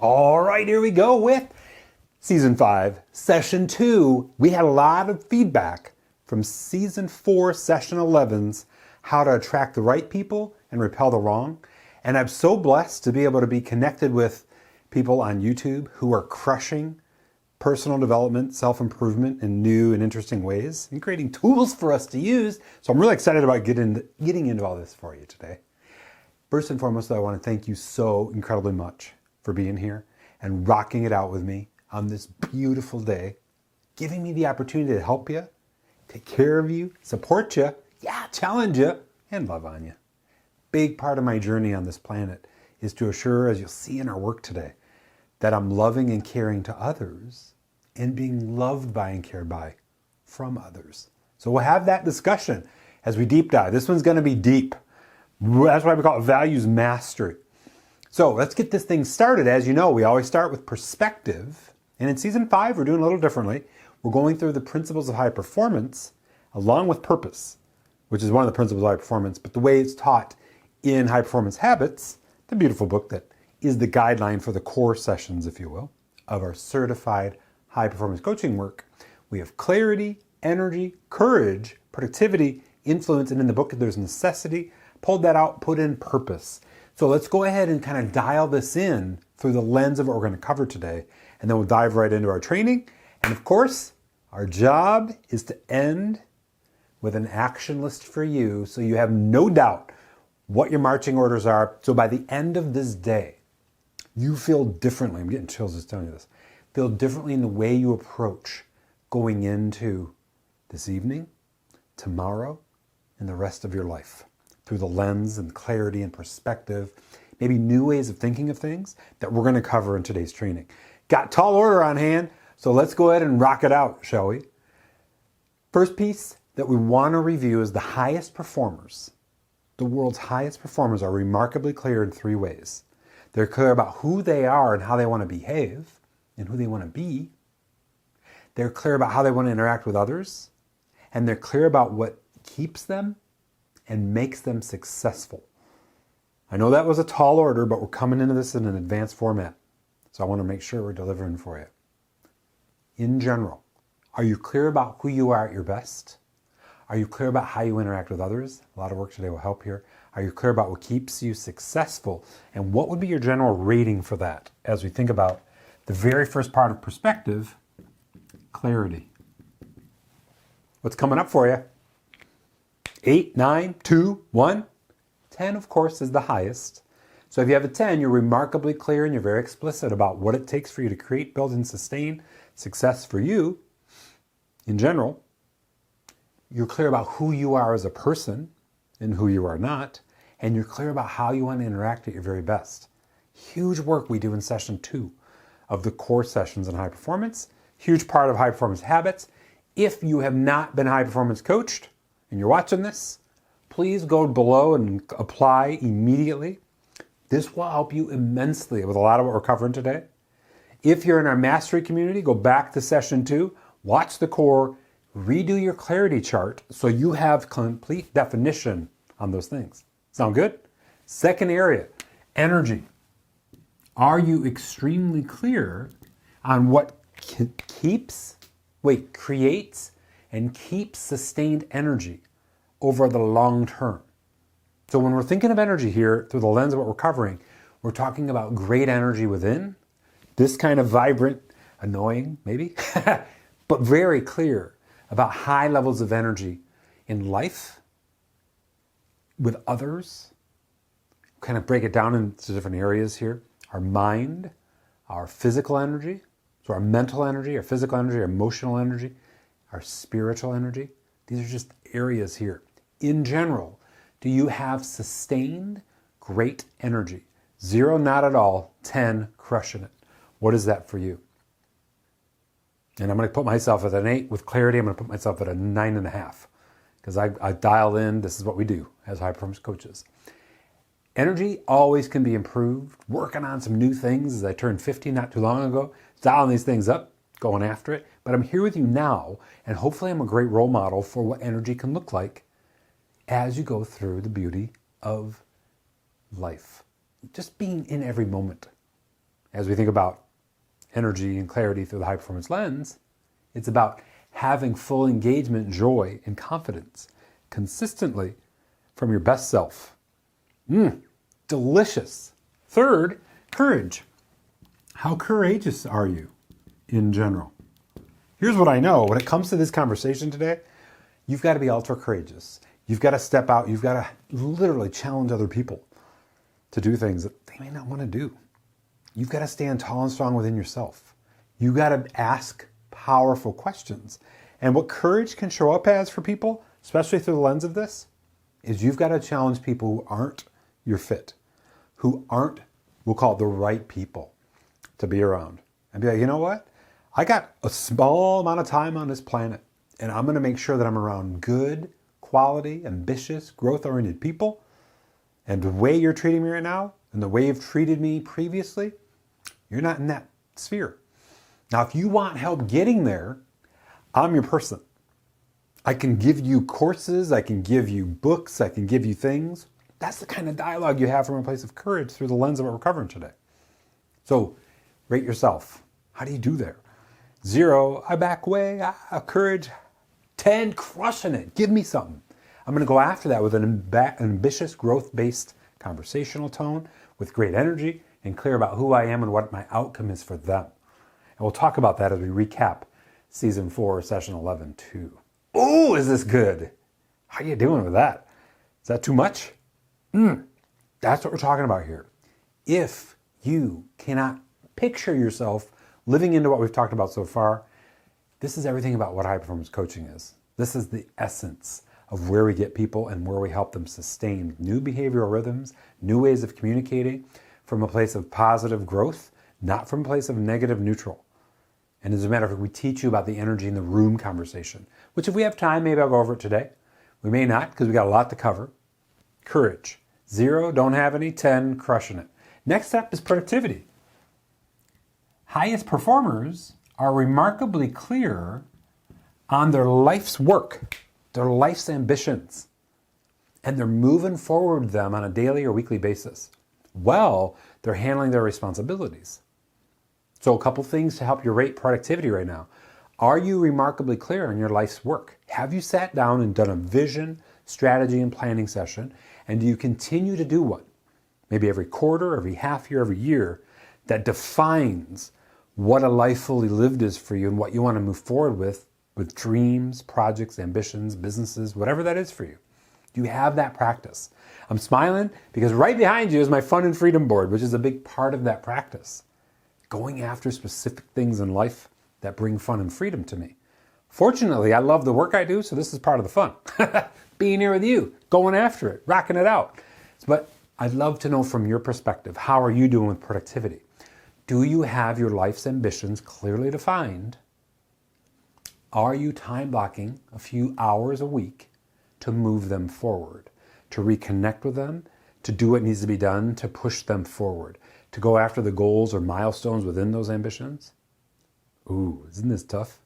All right, here we go with Season 5, Session 2. We had a lot of feedback from Season 4, Session 11's How to Attract the Right People and Repel the Wrong. And I'm so blessed to be able to be connected with people on YouTube who are crushing personal development, self-improvement in new and interesting ways and creating tools for us to use. So I'm really excited about getting into all this for you today. First and foremost, though, I want to thank you so incredibly much for being here and rocking it out with me on this beautiful day, giving me the opportunity to help you, take care of you, support you, challenge you, and love on you. Big part of my journey on this planet is to assure, as you'll see in our work today, that I'm loving and caring to others and being loved by and cared by from others. So we'll have that discussion as we deep dive. This one's going to be deep. That's why we call it values mastery. So let's get this thing started. As you know, we always start with perspective. And in Season 5, we're doing a little differently. We're going through the principles of high performance along with purpose, which is one of the principles of high performance, but the way it's taught in High Performance Habits, the beautiful book that is the guideline for the core sessions, if you will, of our certified high performance coaching work. We have clarity, energy, courage, productivity, influence, and in the book there's necessity. Pulled that out, put in purpose. So let's go ahead and kind of dial this in through the lens of what we're going to cover today. And then we'll dive right into our training. And of course, our job is to end with an action list for you so you have no doubt what your marching orders are. So by the end of this day, you feel differently. I'm getting chills just telling you this. Feel differently in the way you approach going into this evening, tomorrow, and the rest of your life, through the lens and clarity and perspective, maybe new ways of thinking of things that we're going to cover in today's training. Got tall order on hand, so let's go ahead and rock it out, shall we? First piece that we want to review is the highest performers. The world's highest performers are remarkably clear in three ways. They're clear about who they are and how they want to behave and who they want to be. They're clear about how they want to interact with others. And they're clear about what keeps them and makes them successful. I know that was a tall order, but we're coming into this in an advanced format. So I want to make sure we're delivering for you. In general, are you clear about who you are at your best? Are you clear about how you interact with others? A lot of work today will help here. Are you clear about what keeps you successful? And what would be your general rating for that as we think about the very first part of perspective, clarity? What's coming up for you? 8, 9, 2, 1. 10, of course, is the highest. So if you have a 10, you're remarkably clear and you're very explicit about what it takes for you to create, build, and sustain success for you in general. You're clear about who you are as a person and who you are not. And you're clear about how you want to interact at your very best. Huge work we do in Session 2 of the core sessions in high performance. Huge part of high performance habits. If you have not been high performance coached, and you're watching this, please go below and apply immediately. This will help you immensely with a lot of what we're covering today. If you're in our mastery community, go back to Session 2, watch the core, redo your clarity chart so you have complete definition on those things. Sound good? Second area, energy. Are you extremely clear on what creates and keeps sustained energy over the long term? So when we're thinking of energy here through the lens of what we're covering, we're talking about great energy within, this kind of vibrant, annoying maybe, but very clear about high levels of energy in life, with others. Kind of break it down into different areas here. Our mind, our physical energy, so our mental energy, our physical energy, our emotional energy, our spiritual energy. These are just areas here. In general, do you have sustained great energy? 0, not at all. 10, crushing it. What is that for you? And I'm going to put myself at an 8 with clarity. I'm going to put myself at a 9.5 because I dial in. This is what we do as high performance coaches. Energy always can be improved. Working on some new things as I turned 50 not too long ago. Dialing these things up, going after it. But I'm here with you now, and hopefully I'm a great role model for what energy can look like as you go through the beauty of life. Just being in every moment. as we think about energy and clarity through the high performance lens, it's about having full engagement, joy, and confidence consistently from your best self. Delicious. Third, courage. How courageous are you in general? Here's what I know. When it comes to this conversation today, you've got to be ultra courageous. You've got to step out. You've got to literally challenge other people to do things that they may not want to do. You've got to stand tall and strong within yourself. You've got to ask powerful questions. And what courage can show up as for people, especially through the lens of this, is you've got to challenge people who aren't your fit, who aren't, we'll call it the right people to be around. And be like, you know what? I got a small amount of time on this planet, and I'm going to make sure that I'm around good, quality, ambitious, growth-oriented people. And the way you're treating me right now, and the way you've treated me previously, you're not in that sphere. Now, if you want help getting there, I'm your person. I can give you courses, I can give you books, I can give you things. That's the kind of dialogue you have from a place of courage through the lens of what we're covering today. So, rate yourself. How do you do there? 0, I back away, courage. 10, crushing it. Give me something. I'm going to go after that with an ambitious, growth-based conversational tone with great energy and clear about who I am and what my outcome is for them. And we'll talk about that as we recap Season 4, Session 11, too. Oh, is this good? How are you doing with that? Is that too much? That's what we're talking about here. If you cannot picture yourself living into what we've talked about so far, this is everything about what high performance coaching is. This is the essence of where we get people and where we help them sustain new behavioral rhythms, new ways of communicating from a place of positive growth, not from a place of negative neutral. And as a matter of fact, we teach you about the energy in the room conversation, which if we have time, maybe I'll go over it today. We may not, because we got a lot to cover. Courage. 0, don't have any. 10, crushing it. Next up is productivity. Highest performers are remarkably clear on their life's work, their life's ambitions, and they're moving forward with them on a daily or weekly basis. Well, they're handling their responsibilities. So a couple things to help you rate productivity right now. Are you remarkably clear on your life's work? Have you sat down and done a vision, strategy, and planning session? And do you continue to do one? Maybe every quarter, every half year, every year, that defines what a life fully lived is for you and what you want to move forward with dreams, projects, ambitions, businesses, whatever that is for you. Do you have that practice? I'm smiling because right behind you is my fun and freedom board, which is a big part of that practice. Going after specific things in life that bring fun and freedom to me. Fortunately, I love the work I do, so this is part of the fun. Being here with you, going after it, rocking it out. But I'd love to know from your perspective, how are you doing with productivity? Do you have your life's ambitions clearly defined? Are you time blocking a few hours a week to move them forward, to reconnect with them, to do what needs to be done to push them forward, to go after the goals or milestones within those ambitions? Ooh, isn't this tough?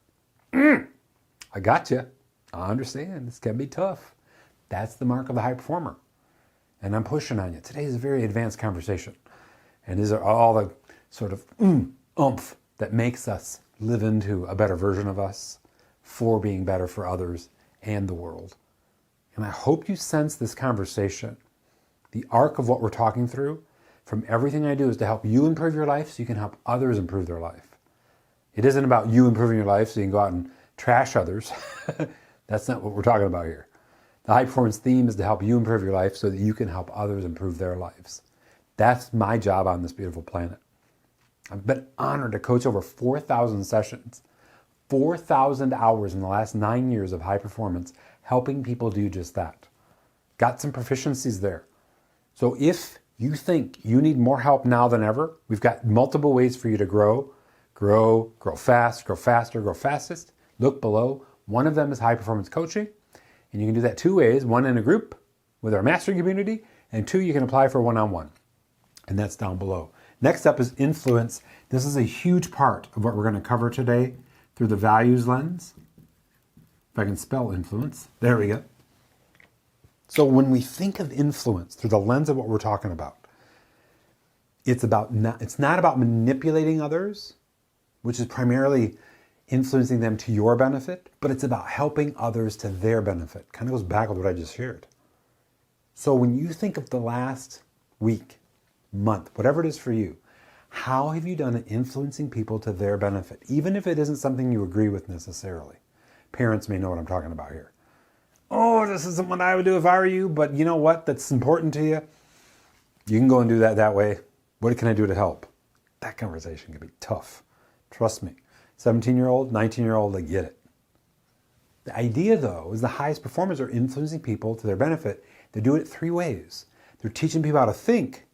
I got you. I understand. This can be tough. That's the mark of the high performer. And I'm pushing on you. Today is a very advanced conversation. And these are all the sort of oomph that makes us live into a better version of us for being better for others and the world. And I hope you sense this conversation, the arc of what we're talking through. From everything I do is to help you improve your life so you can help others improve their life. It isn't about you improving your life so you can go out and trash others. That's not what we're talking about here. The high performance theme is to help you improve your life so that you can help others improve their lives. That's my job on this beautiful planet. I've been honored to coach over 4,000 sessions, 4,000 hours in the last 9 years of high performance, helping people do just that. Got some proficiencies there. So if you think you need more help now than ever, we've got multiple ways for you to grow fast, grow faster, grow fastest. Look below. One of them is high performance coaching. And you can do that 2 ways. One, in a group with our mastery community, and 2, you can apply for one-on-one. And that's down below. Next up is influence. This is a huge part of what we're going to cover today through the values lens. If I can spell influence. There we go. So when we think of influence through the lens of what we're talking about, It's not about manipulating others, which is primarily influencing them to your benefit, but it's about helping others to their benefit. Kind of goes back with what I just shared. So when you think of the last week, month, whatever it is for you, how have you done it influencing people to their benefit? Even if it isn't something you agree with necessarily. Parents may know what I'm talking about here. Oh, this isn't what I would do if I were you, but you know what? That's important to you. You can go and do that way. What can I do to help? That conversation can be tough. Trust me. 17-year-old, 19-year-old, they get it. The idea, though, is the highest performers are influencing people to their benefit. They're doing it 3 ways. They're teaching people how to think.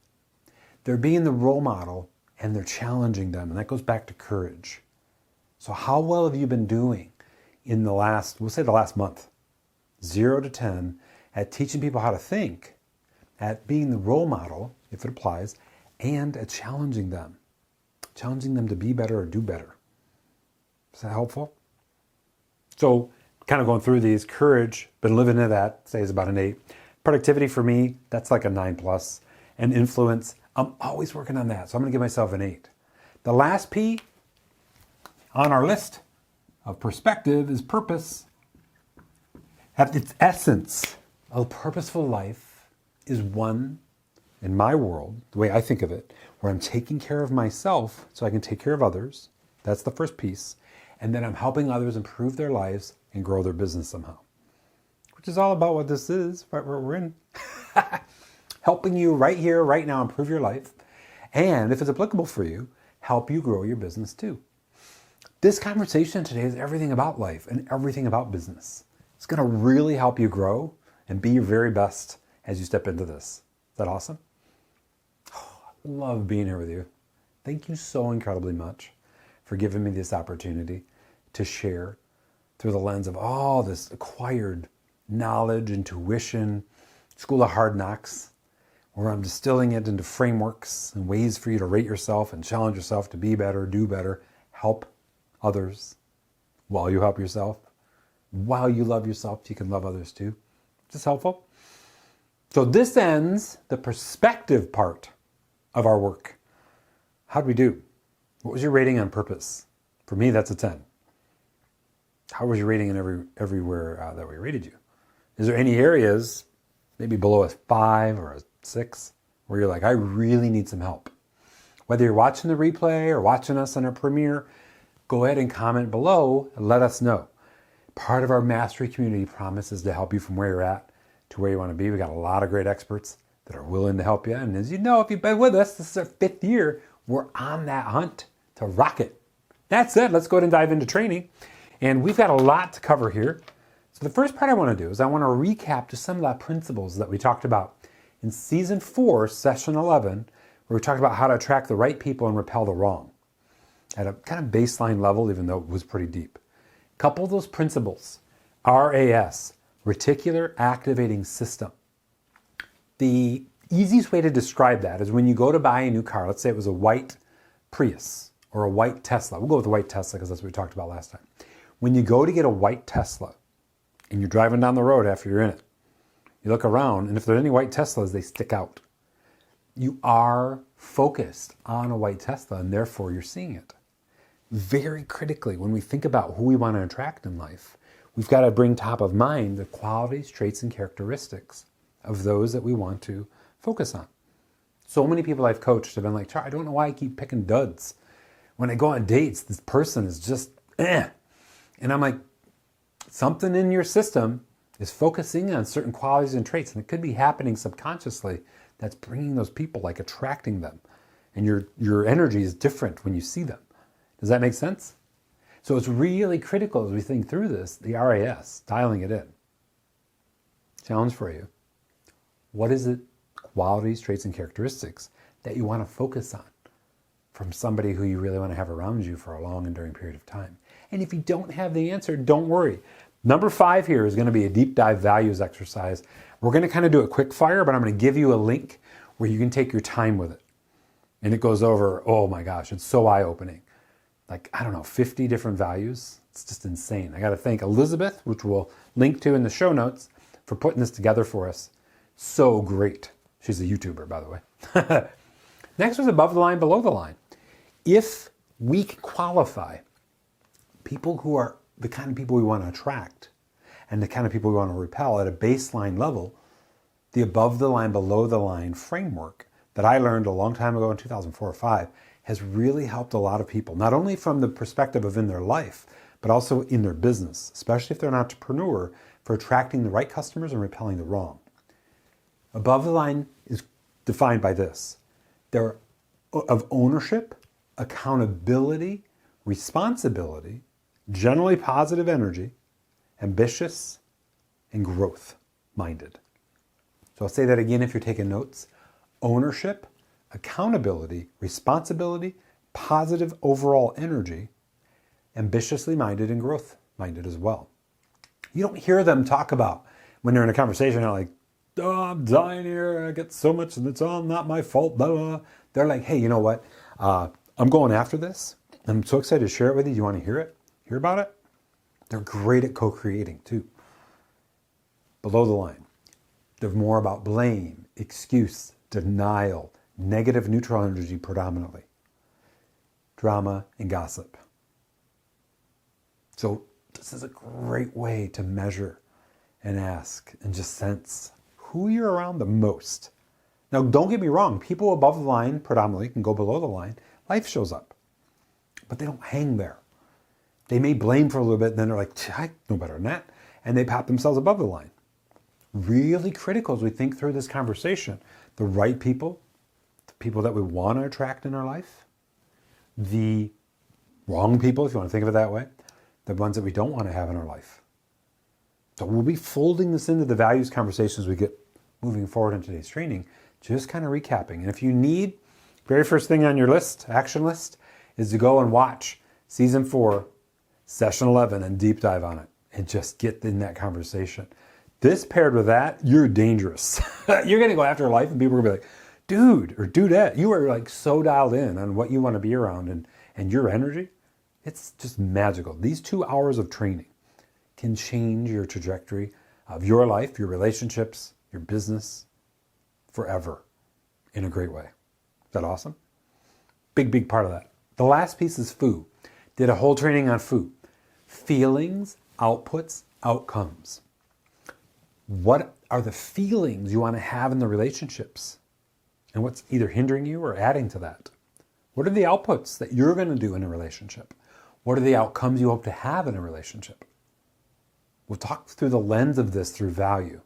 They're being the role model, and they're challenging them. And that goes back to courage. So how well have you been doing in the last, we'll say the last month, 0 to 10, at teaching people how to think, at being the role model, if it applies, and at challenging them to be better or do better? Is that helpful? So kind of going through these, courage, been living into that, say is about an 8. Productivity for me, that's like a 9+. And influence, I'm always working on that. So I'm going to give myself an 8. The last P on our list of perspective is purpose. At its essence, a purposeful life is one, in my world, the way I think of it, where I'm taking care of myself so I can take care of others. That's the first piece. And then I'm helping others improve their lives and grow their business somehow. Which is all about what this is, right where we're in. Helping you right here, right now, improve your life. And if it's applicable for you, help you grow your business too. This conversation today is everything about life and everything about business. It's going to really help you grow and be your very best as you step into this. Is that awesome? Oh, I love being here with you. Thank you so incredibly much for giving me this opportunity to share through the lens of all this acquired knowledge, intuition, school of hard knocks, where I'm distilling it into frameworks and ways for you to rate yourself and challenge yourself to be better, do better, help others while you help yourself. While you love yourself, you can love others too. Is this helpful? So this ends the perspective part of our work. How'd we do? What was your rating on purpose? For me, that's a 10. How was your rating in everywhere that we rated you? Is there any areas, maybe below a 5 or a 6, where you're like, I really need some help? Whether you're watching the replay or watching us on our premiere, go ahead and comment below and let us know. Part of our mastery community promises to help you from where you're at to where you want to be. We got a lot of great experts that are willing to help you. And as you know, if you've been with us, this is our 5th year. We're on that hunt to rock it. That said, let's go ahead and dive into training. And we've got a lot to cover here. So the first part I want to do is I want to recap just some of the principles that we talked about in season 4, session 11, where we talked about how to attract the right people and repel the wrong at a kind of baseline level, even though it was pretty deep. Couple of those principles, RAS, Reticular Activating System. The easiest way to describe that is when you go to buy a new car, let's say it was a white Prius or a white Tesla. We'll go with the white Tesla because that's what we talked about last time. When you go to get a white Tesla and you're driving down the road after you're in it, you look around, and if there are any white Teslas, they stick out. You are focused on a white Tesla, and therefore you're seeing it. Very critically, when we think about who we want to attract in life, we've got to bring top of mind the qualities, traits, and characteristics of those that we want to focus on. So many people I've coached have been like, Charly, I don't know why I keep picking duds. When I go on dates, this person is just, And I'm like, something in your system is focusing on certain qualities and traits, and it could be happening subconsciously that's bringing those people, like attracting them. And your energy is different when you see them. Does that make sense? So it's really critical as we think through this, the RAS, dialing it in. Challenge for you. What is it, qualities, traits, and characteristics that you want to focus on from somebody who you really want to have around you for a long, enduring period of time? And if you don't have the answer, don't worry. Number 5 here is going to be a deep dive values exercise. We're going to kind of do it quick fire, but I'm going to give you a link where you can take your time with it. And it goes over, oh my gosh, it's so eye-opening. Like, I don't know, 50 different values. It's just insane. I got to thank Elizabeth, which we'll link to in the show notes, for putting this together for us. So great. She's a YouTuber, by the way. Next was above the line, below the line. If we can qualify people who are the kind of people we want to attract and the kind of people we want to repel at a baseline level, the above the line, below the line framework that I learned a long time ago in 2004 or 5 has really helped a lot of people, not only from the perspective of in their life, but also in their business, especially if they're an entrepreneur, for attracting the right customers and repelling the wrong. Above the line is defined by this. They're of ownership, accountability, responsibility, generally positive energy, ambitious, and growth-minded. So I'll say that again if you're taking notes. Ownership, accountability, responsibility, positive overall energy, ambitiously minded, and growth-minded as well. You don't hear them talk about when they're in a conversation, they're like, oh, I'm dying here, I get so much and it's all not my fault, blah, blah, blah. They're like, hey, you know what? I'm going after this. I'm so excited to share it with you. Do you want to hear it? Hear about it? They're great at co-creating too. Below the line, they're more about blame, excuse, denial, negative neutral energy predominantly, drama, and gossip. So this is a great way to measure and ask and just sense who you're around the most. Now, don't get me wrong. People above the line predominantly can go below the line. Life shows up, but they don't hang there. They may blame for a little bit, and then they're like, I know better than that. And they pop themselves above the line. Really critical as we think through this conversation. The right people, the people that we want to attract in our life, the wrong people, if you want to think of it that way, the ones that we don't want to have in our life. So we'll be folding this into the values conversations we get moving forward in today's training, just kind of recapping. And if you need, very first thing on your list, action list, is to go and watch Season 4, Session 11, and deep dive on it, and just get in that conversation. This paired with that, you're dangerous. You're going to go after life, and people are going to be like, dude, or dudette, you are like so dialed in on what you want to be around and your energy. It's just magical. These 2 hours of training can change your trajectory of your life, your relationships, your business forever in a great way. Is that awesome? Big part of that. The last piece is FOO. Did a whole training on FOO. Feelings, outputs, outcomes. What are the feelings you want to have in the relationships? And what's either hindering you or adding to that? What are the outputs that you're going to do in a relationship? What are the outcomes you hope to have in a relationship? We'll talk through the lens of this through value.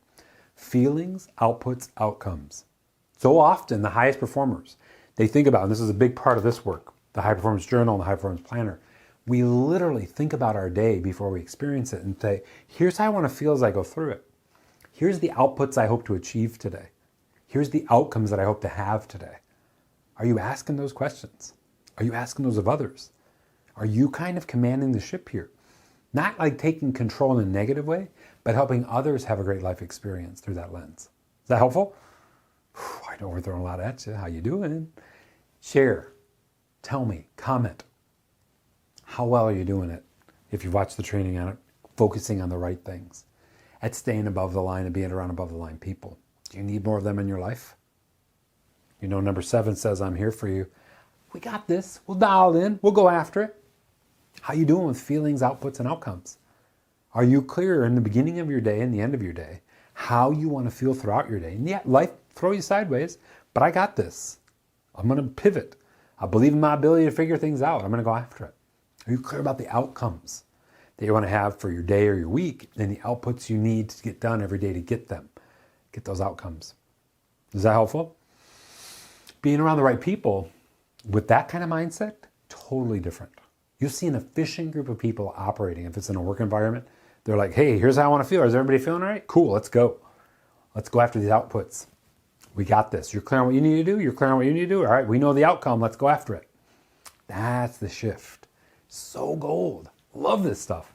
Feelings, outputs, outcomes. So often the highest performers, they think about, and this is a big part of this work, the High Performance Journal and the High Performance Planner, we literally think about our day before we experience it and say, here's how I want to feel as I go through it. Here's the outputs I hope to achieve today. Here's the outcomes that I hope to have today. Are you asking those questions? Are you asking those of others? Are you kind of commanding the ship here? Not like taking control in a negative way, but helping others have a great life experience through that lens. Is that helpful? I know we're throwing a lot at you. How you doing? Share. Tell me. Comment. How well are you doing it? If you've watched the training on it, focusing on the right things. At staying above the line and being around above the line people. Do you need more of them in your life? You know, number 7 says, I'm here for you. We got this. We'll dial it in. We'll go after it. How you doing with feelings, outputs, and outcomes? Are you clear in the beginning of your day and the end of your day how you want to feel throughout your day? And yeah, life throw you sideways, but I got this. I'm going to pivot. I believe in my ability to figure things out. I'm going to go after it. Are you clear about the outcomes that you want to have for your day or your week and the outputs you need to get done every day to get them? Get those outcomes. Is that helpful? Being around the right people with that kind of mindset, totally different. You'll see an efficient group of people operating. If it's in a work environment, they're like, hey, here's how I want to feel. Is everybody feeling all right? Cool, let's go. Let's go after these outputs. We got this. You're clear on what you need to do? You're clear on what you need to do? All right, we know the outcome. Let's go after it. That's the shift. So gold. Love this stuff.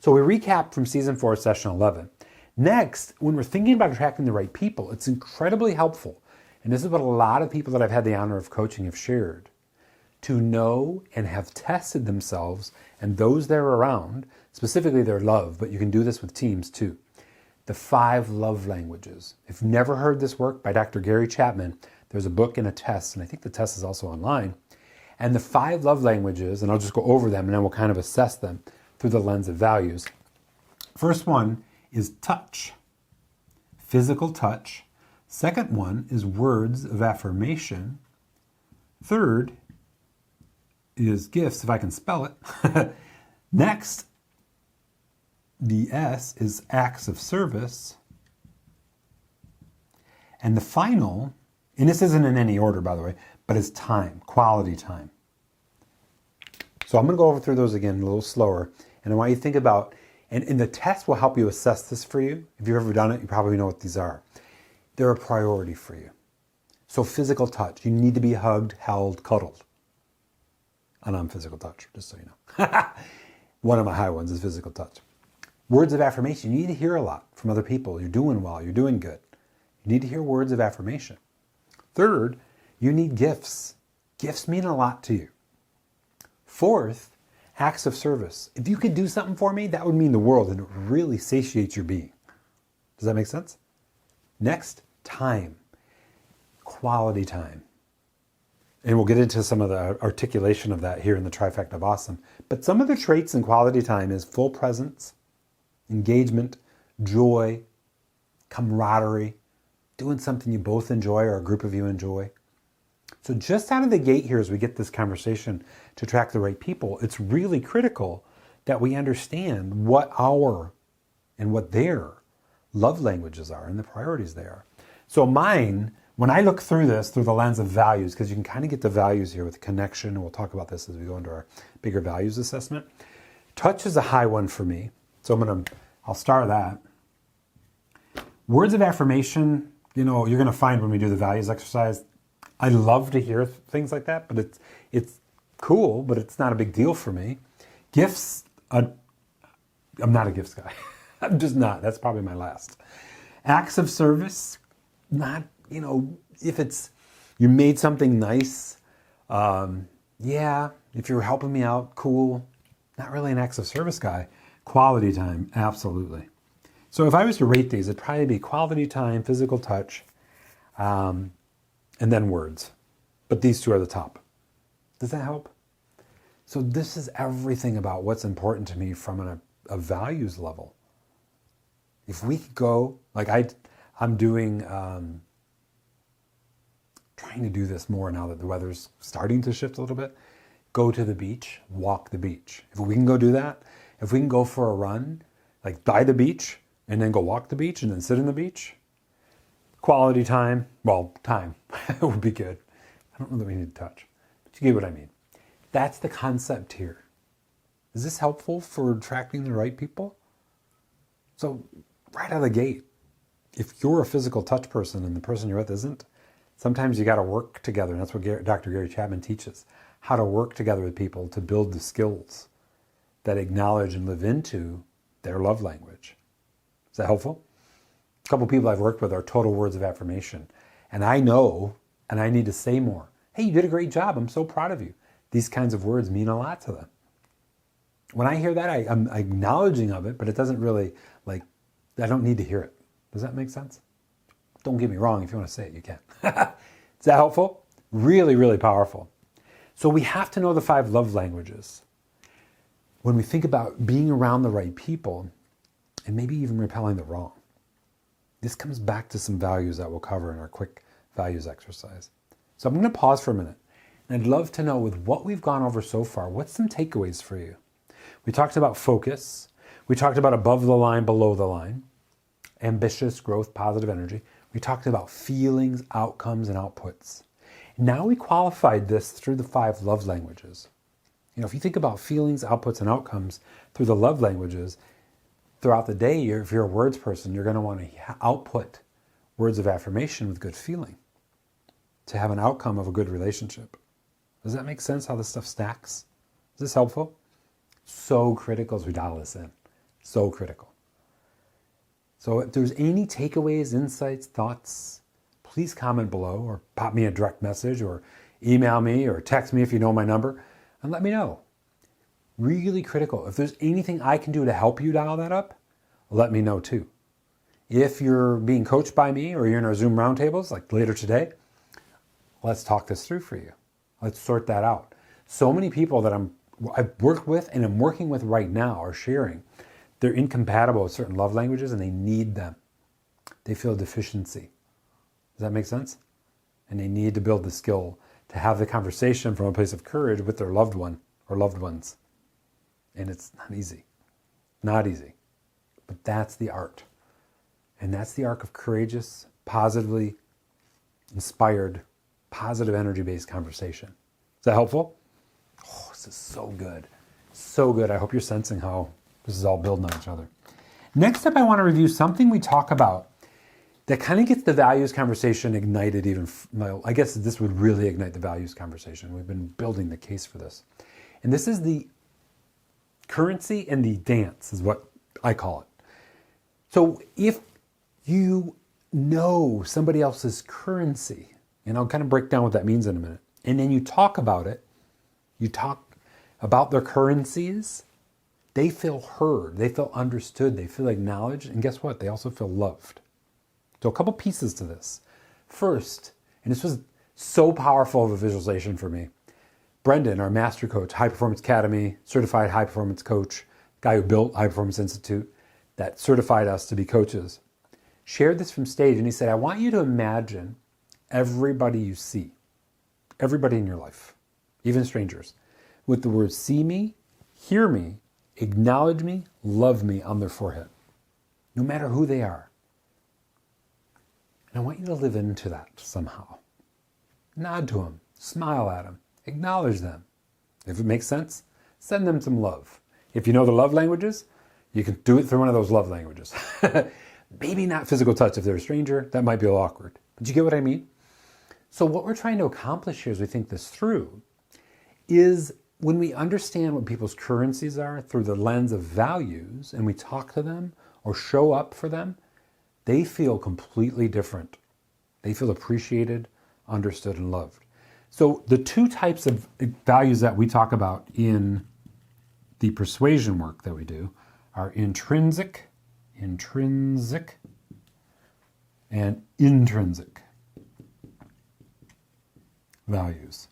So we recap from Season 4, Session 11. Next, when we're thinking about attracting the right people, it's incredibly helpful, and this is what a lot of people that I've had the honor of coaching have shared, to know and have tested themselves and those they're around, specifically their love, but you can do this with teams too. The 5 love languages. If you've never heard this work by Dr. Gary Chapman, There's a book and a test, and I think the test is also online. And the 5 love languages, and I'll just go over them and then we'll kind of assess them through the lens of values. First one is touch, physical touch. Second one is words of affirmation. Third is gifts, if I can spell it. Next, the S is acts of service. And the final, and this isn't in any order, by the way, but is time, quality time. So I'm going to go over through those again a little slower. And I want you to think about, and the test will help you assess this for you. If you've ever done it, you probably know what these are. They're a priority for you. So physical touch, you need to be hugged, held, cuddled. And I'm physical touch, just so you know. One of my high ones is physical touch. Words of affirmation, you need to hear a lot from other people. You're doing well, you're doing good. You need to hear words of affirmation. Third, you need gifts. Gifts mean a lot to you. Fourth, acts of service. If you could do something for me, that would mean the world, and it really satiates your being. Does that make sense? Next, time. Quality time. And we'll get into some of the articulation of that here in the trifecta of awesome. But some of the traits in quality time is full presence, engagement, joy, camaraderie, doing something you both enjoy or a group of you enjoy. So just out of the gate here, as we get this conversation to attract the right people, it's really critical that we understand what our and what their love languages are and the priorities they are. So mine, when I look through this through the lens of values, because you can kind of get the values here with connection, and we'll talk about this as we go into our bigger values assessment. Touch is a high one for me. So I'll start that. Words of affirmation, you're going to find when we do the values exercise, I love to hear things like that, but it's cool, but it's not a big deal for me. Gifts, I'm not a gifts guy. I'm just not. That's probably my last. Acts of service, not, if it's, you made something nice, yeah, if you're helping me out, cool. Not really an acts of service guy. Quality time, absolutely. So if I was to rate these, it'd probably be quality time, physical touch, and then words. But these two are the top. Does that help? So this is everything about what's important to me from a values level. If we could go, like I'm doing, trying to do this more now that the weather's starting to shift a little bit. Go to the beach, walk the beach. If we can go do that, if we can go for a run, like by the beach, and then go walk the beach and then sit on the beach, quality time, time would be good. I don't know that we need to touch, but you get what I mean. That's the concept here. Is this helpful for attracting the right people? So right out of the gate, if you're a physical touch person and the person you're with isn't, sometimes you got to work together. And that's what Dr. Gary Chapman teaches, how to work together with people to build the skills that acknowledge and live into their love language. Is that helpful? A couple people I've worked with are total words of affirmation. And I know, and I need to say more. Hey, you did a great job. I'm so proud of you. These kinds of words mean a lot to them. When I hear that, I'm acknowledging of it, but it doesn't really, I don't need to hear it. Does that make sense? Don't get me wrong. If you want to say it, you can. Is that helpful? Really, really powerful. So we have to know the 5 love languages. When we think about being around the right people and maybe even repelling the wrong. This comes back to some values that we'll cover in our quick values exercise. So I'm going to pause for a minute. And I'd love to know, with what we've gone over so far, what's some takeaways for you? We talked about focus. We talked about above the line, below the line. Ambitious, growth, positive energy. We talked about feelings, outcomes, and outputs. Now we qualified this through the 5 love languages. If you think about feelings, outputs, and outcomes through the love languages, throughout the day, if you're a words person, you're going to want to output words of affirmation with good feeling to have an outcome of a good relationship. Does that make sense how this stuff stacks? Is this helpful? So critical as we dial this in. So critical. So if there's any takeaways, insights, thoughts, please comment below or pop me a direct message or email me or text me if you know my number and let me know. Really critical. If there's anything I can do to help you dial that up, let me know too. If you're being coached by me or you're in our Zoom roundtables like later today, Let's talk this through for you. Let's sort that out. So many people that I've worked with and am working with right now are sharing they're incompatible with certain love languages and they need them. They feel deficiency. Does that make sense? And they need to build the skill to have the conversation from a place of courage with their loved one or loved ones. And it's not easy. Not easy. But that's the art. And that's the arc of courageous, positively inspired, positive energy-based conversation. Is that helpful? Oh, this is so good. So good. I hope you're sensing how this is all building on each other. Next up, I want to review something we talk about that kind of gets the values conversation ignited even. I guess this would really ignite the values conversation. We've been building the case for this. And this is the currency and the dance is what I call it. So if you know somebody else's currency, and I'll kind of break down what that means in a minute, and then you talk about it, you talk about their currencies, they feel heard, they feel understood, they feel acknowledged, and guess what? They also feel loved. So a couple pieces to this. First, and this was so powerful of a visualization for me, Brendan, our master coach, High Performance Academy, certified high performance coach, guy who built High Performance Institute, that certified us to be coaches, shared this from stage, and he said, I want you to imagine everybody you see, everybody in your life, even strangers, with the words see me, hear me, acknowledge me, love me on their forehead, no matter who they are. And I want you to live into that somehow. Nod to them, smile at them, acknowledge them. If it makes sense, send them some love. If you know the love languages, you can do it through one of those love languages. Maybe not physical touch if they're a stranger, that might be a little awkward. But you get what I mean? So what we're trying to accomplish here as we think this through is when we understand what people's currencies are through the lens of values and we talk to them or show up for them, they feel completely different. They feel appreciated, understood, and loved. So the two types of values that we talk about in the persuasion work that we do are intrinsic, and intrinsic values.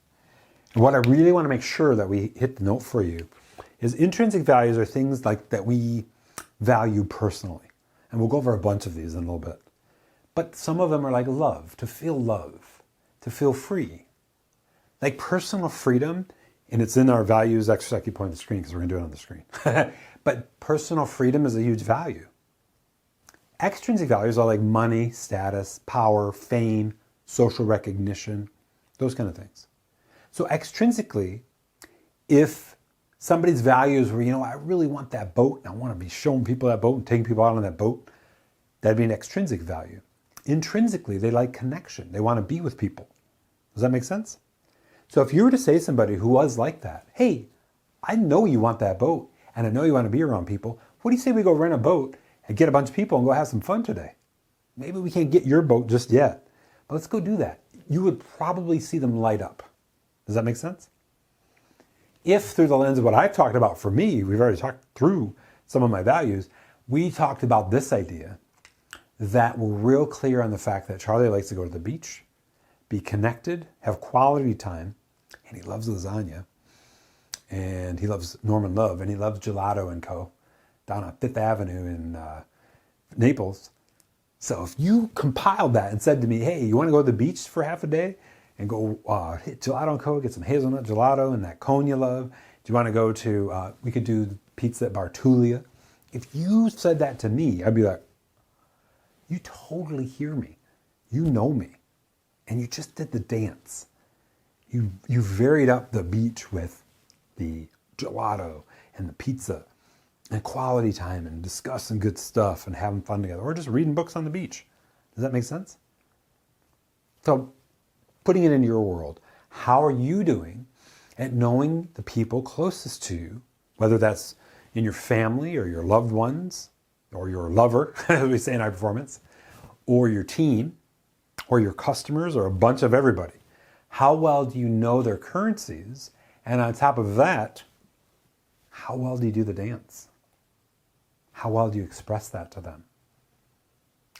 And what I really want to make sure that we hit the note for you is intrinsic values are things like that we value personally. And we'll go over a bunch of these in a little bit. But some of them are like love, to feel free. Like personal freedom, and it's in our values exercise. I keep pointing the screen because we're going to do it on the screen. But personal freedom is a huge value. Extrinsic values are like money, status, power, fame, social recognition, those kind of things. So extrinsically, if somebody's values were, I really want that boat, and I want to be showing people that boat and taking people out on that boat, that'd be an extrinsic value. Intrinsically, they like connection. They want to be with people. Does that make sense? So if you were to say to somebody who was like that, hey, I know you want that boat, and I know you want to be around people. What do you say we go rent a boat and get a bunch of people and go have some fun today? Maybe we can't get your boat just yet, but let's go do that. You would probably see them light up. Does that make sense? If through the lens of what I've talked about for me, we've already talked through some of my values, we talked about this idea that we're real clear on the fact that Charly likes to go to the beach, be connected, have quality time, and he loves lasagna, and he loves Norman Love, and he loves Gelato & Co. down on Fifth Avenue in Naples. So if you compiled that and said to me, hey, you want to go to the beach for half a day and go hit Gelato & Co., get some hazelnut gelato and that cone you love? Do you want to go to, we could do pizza at Bartulia? If you said that to me, I'd be like, you totally hear me. You know me. And you just did the dance. You varied up the beach with the gelato and the pizza and quality time and discussing good stuff and having fun together, or just reading books on the beach. Does that make sense? So putting it into your world, how are you doing at knowing the people closest to you, whether that's in your family or your loved ones or your lover, as we say in high performance, or your team or your customers or a bunch of everybody? How well do you know their currencies? And on top of that, how well do you do the dance? How well do you express that to them?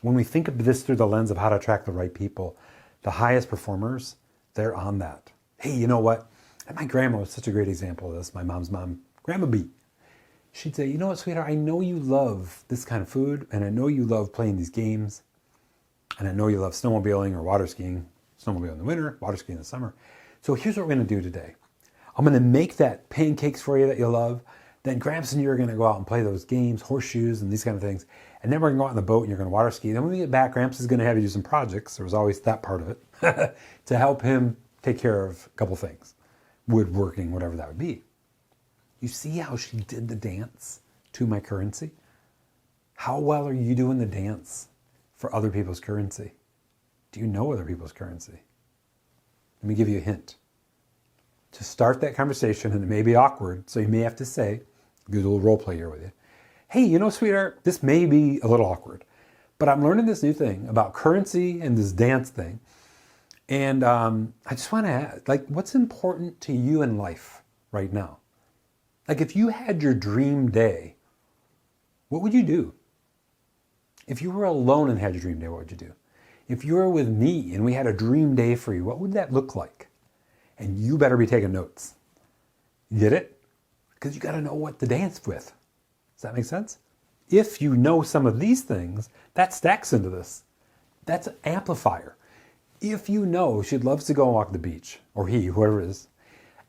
When we think of this through the lens of how to attract the right people, the highest performers, they're on that. Hey, you know what? And my grandma was such a great example of this. My mom's mom, Grandma B. She'd say, you know what, sweetheart, I know you love this kind of food, and I know you love playing these games, and I know you love snowmobiling or water skiing. Snowmobile in the winter, water skiing in the summer. So here's what we're going to do today. I'm going to make that pancakes for you that you love. Then Gramps and you are going to go out and play those games, horseshoes and these kind of things. And then we're going to go out on the boat and you're going to water ski. Then when we get back, Gramps is going to have you do some projects. There was always that part of it to help him take care of a couple things. Woodworking, whatever that would be. You see how she did the dance to my currency? How well are you doing the dance for other people's currency? Do you know other people's currency? Let me give you a hint. To start that conversation, and it may be awkward, so you may have to say, do a little role play here with you. Hey, you know, sweetheart, this may be a little awkward, but I'm learning this new thing about currency and this dance thing. And I just want to ask, like, what's important to you in life right now? Like, if you had your dream day, what would you do? If you were alone and had your dream day, what would you do? If you were with me and we had a dream day for you, what would that look like? And you better be taking notes. You get it? Because you got to know what to dance with. Does that make sense? If you know some of these things, that stacks into this. That's an amplifier. If you know she loves to go and walk the beach, or he, whoever it is,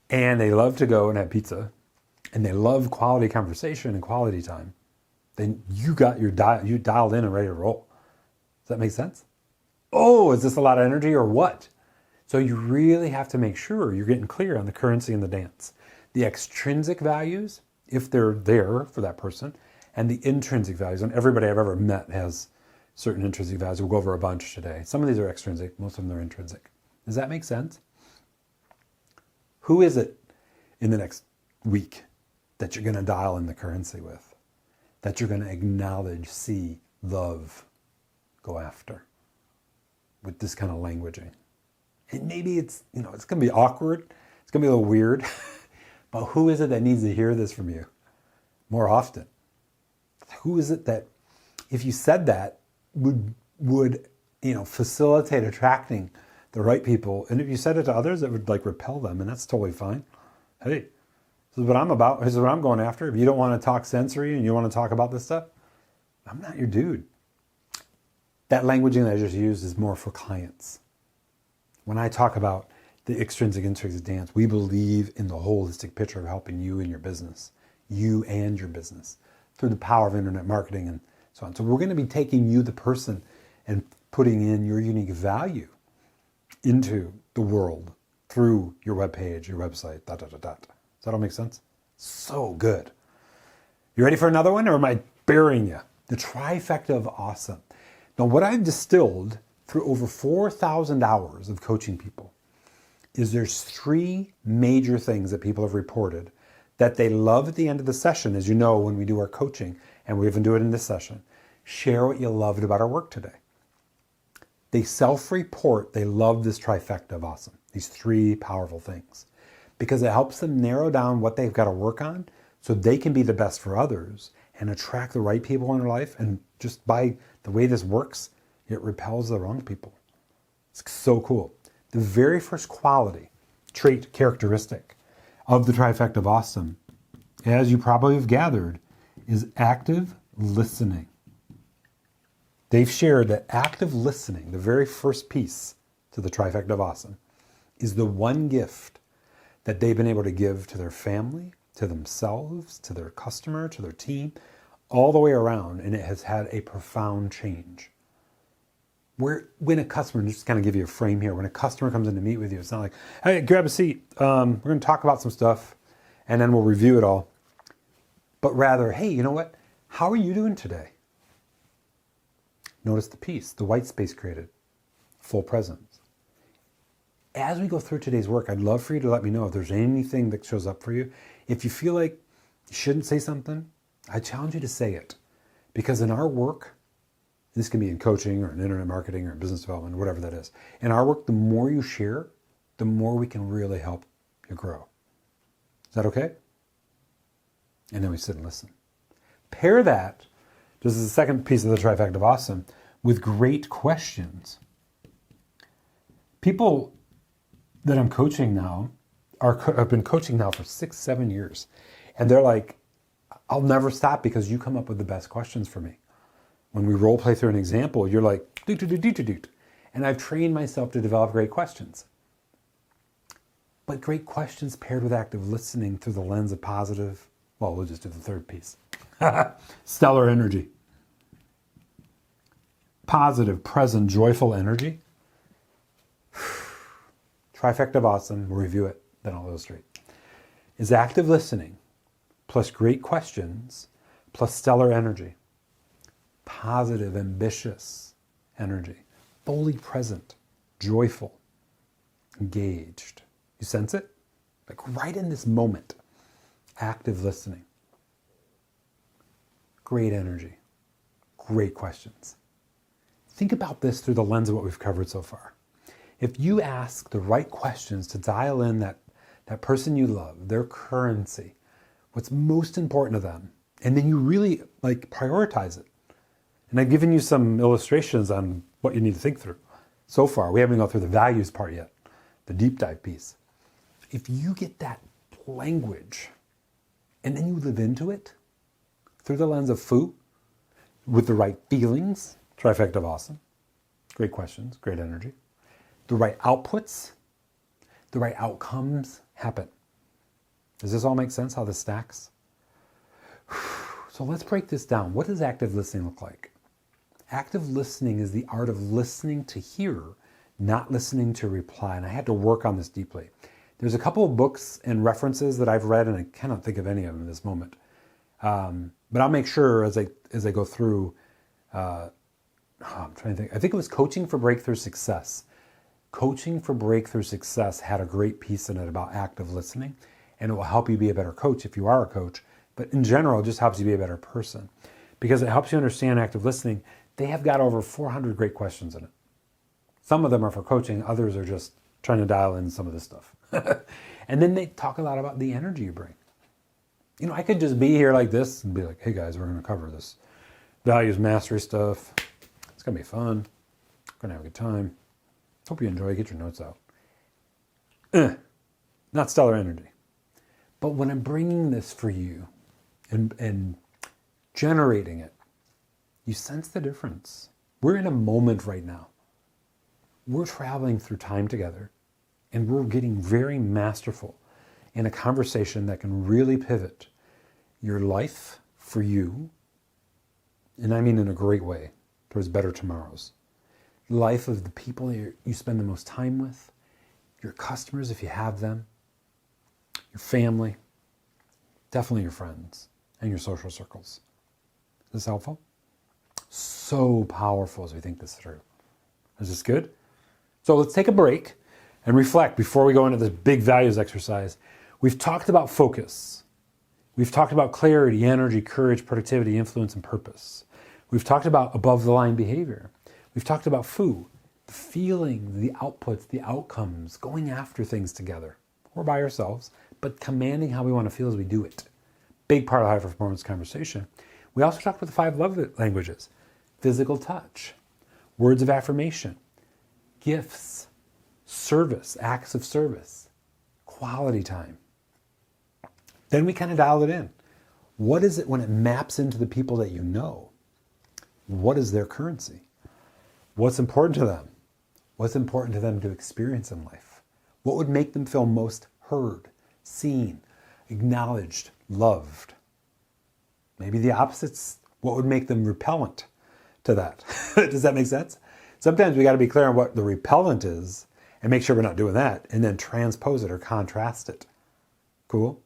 and they love to go and have pizza, and they love quality conversation and quality time, then you got you dialed in and ready to roll. Does that make sense? Oh, is this a lot of energy or what? So you really have to make sure you're getting clear on the currency and the dance. The extrinsic values, if they're there for that person, and the intrinsic values. And everybody I've ever met has certain intrinsic values. We'll go over a bunch today. Some of these are extrinsic, most of them are intrinsic. Does that make sense? Who is it in the next week that you're going to dial in the currency with? That you're going to acknowledge, see, love, go after with this kind of languaging? And maybe it's going to be awkward. It's going to be a little weird. But who is it that needs to hear this from you more often? Who is it that, if you said that, would facilitate attracting the right people? And if you said it to others, it would repel them, and that's totally fine. Hey, this is what I'm about. This is what I'm going after. If you don't want to talk sensory and you want to talk about this stuff, I'm not your dude. That languaging that I just used is more for clients. When I talk about the extrinsic intrinsic dance, we believe in the holistic picture of helping you and your business, you and your business, through the power of internet marketing and so on. So we're going to be taking you, the person, and putting in your unique value into the world through your webpage, your website, ... Does that all make sense? So good. You ready for another one, or am I burying you? The trifecta of awesome. Now, what I've distilled through over 4,000 hours of coaching people is there's 3 major things that people have reported that they love at the end of the session. As you know, when we do our coaching, and we even do it in this session, share what you loved about our work today. They self-report they love this trifecta of awesome, these 3 powerful things, because it helps them narrow down what they've got to work on so they can be the best for others and attract the right people in their life. And just by the way this works, it repels the wrong people. It's so cool. The very first quality, trait, characteristic of the trifecta of awesome, as you probably have gathered, is active listening. They've shared that active listening, the very first piece to the trifecta of awesome, is the one gift that they've been able to give to their family, to themselves, to their customer, to their team, all the way around, and it has had a profound change. When a customer, just kind of give you a frame here, when a customer comes in to meet with you, it's not like, hey, grab a seat, we're going to talk about some stuff, and then we'll review it all. But rather, hey, you know what? How are you doing today? Notice the piece, the white space created, full presence. As we go through today's work, I'd love for you to let me know if there's anything that shows up for you. If you feel like you shouldn't say something, I challenge you to say it. Because in our work, this can be in coaching or in internet marketing or in business development, or whatever that is. In our work, the more you share, the more we can really help you grow. Is that okay? And then we sit and listen. Pair that, this is the second piece of the trifecta of awesome, with great questions. People that I'm coaching now, I've been coaching now for 6-7 years. And they're like, I'll never stop because you come up with the best questions for me. When we role play through an example, you're like, doot, doot, doot, doot, doot, doot. And I've trained myself to develop great questions. But great questions paired with active listening through the lens of positive, well, we'll just do the third piece. Stellar energy. Positive, present, joyful energy. Trifecta of awesome. We'll review it, then I'll illustrate. Is active listening plus great questions plus stellar energy. Positive, ambitious energy. Fully present, joyful, engaged. You sense it? Like right in this moment. Active listening. Great energy. Great questions. Think about this through the lens of what we've covered so far. If you ask the right questions to dial in that person you love, their currency, what's most important to them, and then you really prioritize it. And I've given you some illustrations on what you need to think through. So far, we haven't gone through the values part yet, the deep dive piece. If you get that language and then you live into it through the lens of Fu, with the right feelings, trifecta of awesome, great questions, great energy, the right outputs, the right outcomes happen. Does this all make sense, how this stacks? So let's break this down. What does active listening look like? Active listening is the art of listening to hear, not listening to reply. And I had to work on this deeply. There's a couple of books and references that I've read, and I cannot think of any of them in this moment. But I'll make sure as I go through, I'm trying to think. I think it was Coaching for Breakthrough Success. Coaching for Breakthrough Success had a great piece in it about active listening, and it will help you be a better coach if you are a coach. But in general, it just helps you be a better person because it helps you understand active listening. They have got over 400 great questions in it. Some of them are for coaching. Others are just trying to dial in some of this stuff. And then they talk a lot about the energy you bring. You know, I could just be here like this and be like, hey guys, we're going to cover this values mastery stuff. It's going to be fun. We're going to have a good time. Hope you enjoy. Get your notes out. Not stellar energy. But when I'm bringing this for you and generating it, you sense the difference. We're in a moment right now. We're traveling through time together, and we're getting very masterful in a conversation that can really pivot your life for you, and I mean in a great way, towards better tomorrows. Life of the people that you spend the most time with, your customers if you have them, your family, definitely your friends, and your social circles. Is this helpful? So powerful as we think this through. Is this good? So let's take a break and reflect before we go into this big values exercise. We've talked about focus. We've talked about clarity, energy, courage, productivity, influence, and purpose. We've talked about above-the-line behavior. We've talked about Fu, the feeling, the outputs, the outcomes, going after things together or by ourselves, but commanding how we want to feel as we do it. Big part of high-performance conversation. We also talked about the 5 love languages: physical touch, words of affirmation, gifts, service, acts of service, quality time. Then we kind of dialed it in. What is it when it maps into the people that you know? What is their currency? What's important to them? What's important to them to experience in life? What would make them feel most heard, seen, acknowledged, loved? Maybe the opposites. What would make them repellent to that? Does that make sense? Sometimes we got to be clear on what the repellent is and make sure we're not doing that, and then transpose it or contrast it. Cool?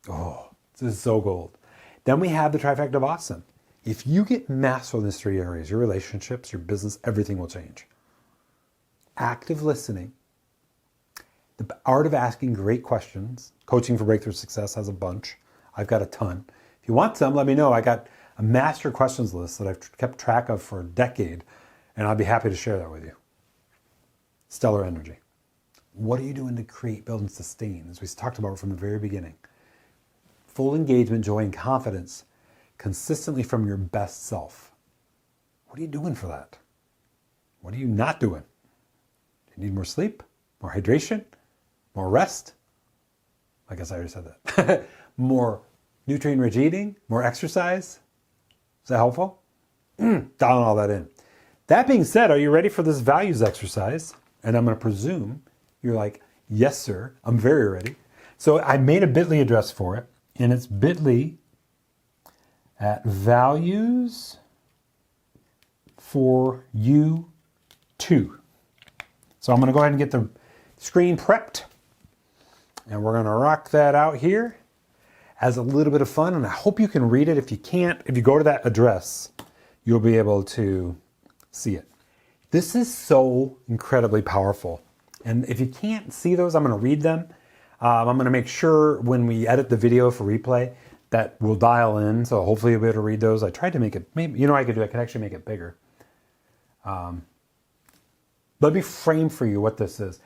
Oh, this is so gold. Then we have the trifecta of awesome. If you get masterful in these 3 areas, your relationships, your business, everything will change. Active listening, the art of asking great questions. Coaching for Breakthrough Success has a bunch. I've got a ton. If you want some, let me know. I got a master questions list that I've kept track of for a decade, and I'll be happy to share that with you. Stellar energy. What are you doing to create, build, and sustain, as we talked about from the very beginning? Full engagement, joy, and confidence consistently from your best self. What are you doing for that? What are you not doing? Do you need more sleep? more hydration, more rest. I guess I already said that. More nutrient-rich eating, more exercise. Is that helpful? Dialing all that in. That being said, are you ready for this values exercise? And I'm going to presume you're like, yes, sir, I'm very ready. So I made a bit.ly address for it, and it's bit.ly at values for you too. So I'm going to go ahead and get the screen prepped, and we're going to rock that out here as a little bit of fun. And I hope you can read it. If you can't, if you go to that address, you'll be able to see it. This is so incredibly powerful. And if you can't see those, I'm going to read them. I'm going to make sure when we edit the video for replay that we'll dial in. So hopefully you'll be able to read those. I tried to make it, maybe, you know what I could do? I could actually make it bigger. Let me frame for you what this is.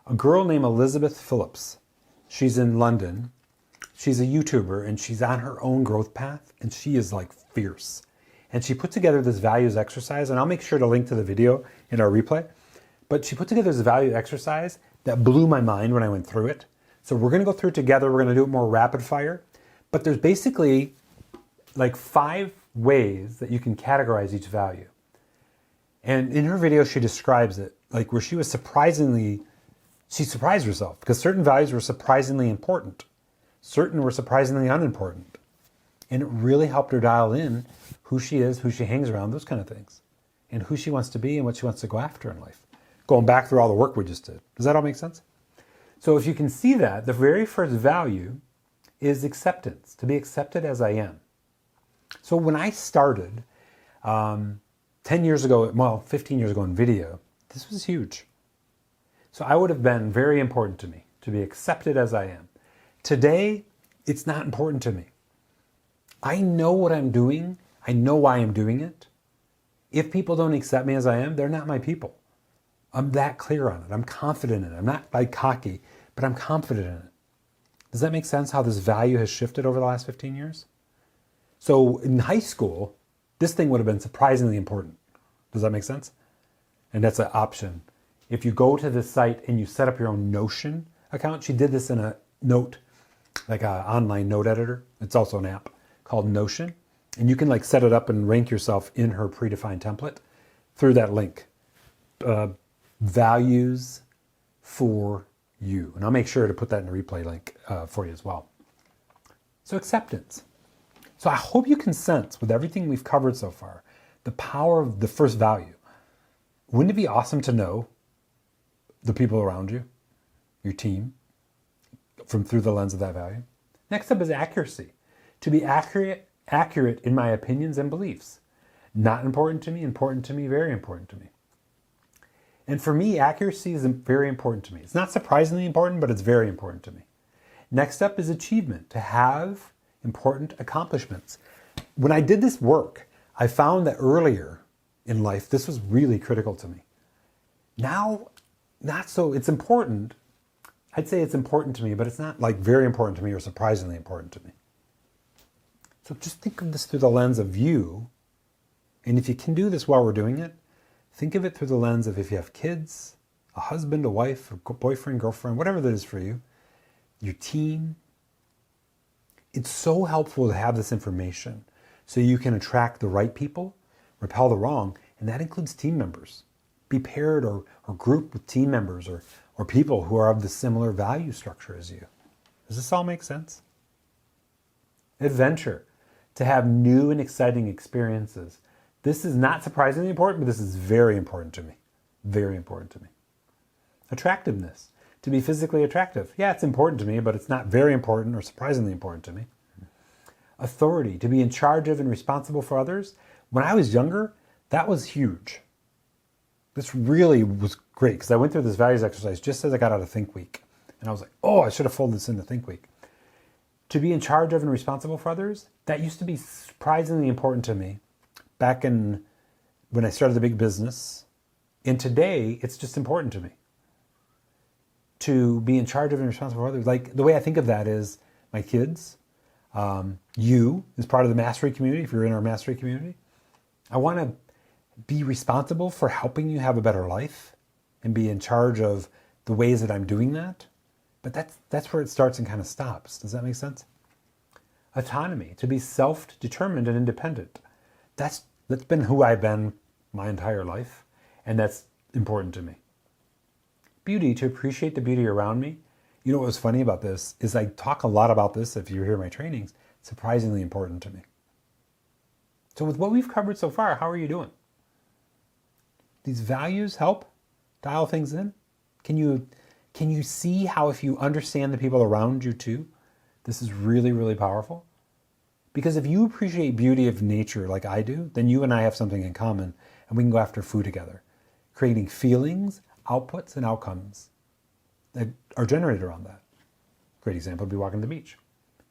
A girl named Elizabeth Phillips. She's in London. She's a YouTuber, and she's on her own growth path, and she is like fierce. And she put together this values exercise, and I'll make sure to link to the video in our replay. But she put together this value exercise that blew my mind when I went through it. So we're going to go through it together. We're going to do it more rapid fire. But there's basically like 5 ways that you can categorize each value. And in her video, she describes it like where she surprised herself because certain values were surprisingly important. Certain were surprisingly unimportant. And it really helped her dial in who she is, who she hangs around, those kind of things. And who she wants to be and what she wants to go after in life. Going back through all the work we just did. Does that all make sense? So if you can see that, the very first value is acceptance. To be accepted as I am. So when I started 10 years ago, well, 15 years ago in video, this was huge. So I would have been very important to me to be accepted as I am. Today, it's not important to me. I know what I'm doing. I know why I'm doing it. If people don't accept me as I am, they're not my people. I'm that clear on it. I'm confident in it. I'm not like cocky, but I'm confident in it. Does that make sense how this value has shifted over the last 15 years? So in high school, this thing would have been surprisingly important. Does that make sense? And that's an option. If you go to this site and you set up your own Notion account, she did this in a note, like an online note editor. It's also an app called Notion. And you can like set it up and rank yourself in her predefined template through that link. Values for you. And I'll make sure to put that in the replay link for you as well. So acceptance. So I hope you can sense with everything we've covered so far, the power of the first value. Wouldn't it be awesome to know the people around you, your team, through the lens of that value? Next up is accuracy. To be accurate in my opinions and beliefs. Not important to me, very important to me. And for me, accuracy is very important to me. It's not surprisingly important, but it's very important to me. Next up is achievement, to have important accomplishments. When I did this work, I found that earlier in life, this was really critical to me. Now, not so. It's important. I'd say it's important to me, but it's not like very important to me or surprisingly important to me. So just think of this through the lens of you. And if you can do this while we're doing it, think of it through the lens of if you have kids, a husband, a wife, a boyfriend, girlfriend, whatever that is for you, your team. It's so helpful to have this information so you can attract the right people, repel the wrong, and that includes team members. Be paired or group with team members or people who are of the similar value structure as you. Does this all make sense? Adventure, to have new and exciting experiences. This is not surprisingly important, but this is very important to me. Very important to me. Attractiveness, to be physically attractive. Yeah, it's important to me, but it's not very important or surprisingly important to me. Authority, to be in charge of and responsible for others. When I was younger, that was huge. This really was great because I went through this values exercise just as I got out of Think Week. And I was like, oh, I should have folded this into Think Week. To be in charge of and responsible for others, that used to be surprisingly important to me back in when I started the big business. And today, it's just important to me. To be in charge of and responsible for others. Like the way I think of that is my kids, you as part of the mastery community, if you're in our mastery community. I want to be responsible for helping you have a better life and be in charge of the ways that I'm doing that, but that's where it starts and kind of stops. Does that make sense? Autonomy, to be self-determined and independent. That's been who I've been my entire life, and that's important to me. Beauty, to appreciate the beauty around me. You know what was funny about this is I talk a lot about this, if you hear my trainings, surprisingly important to me. So with what we've covered so far, how are you doing? These values help dial things in? Can you see how if you understand the people around you too, this is really, really powerful? Because if you appreciate beauty of nature like I do, then you and I have something in common, and we can go after food together, creating feelings, outputs, and outcomes that are generated around that. Great example would be walking to the beach.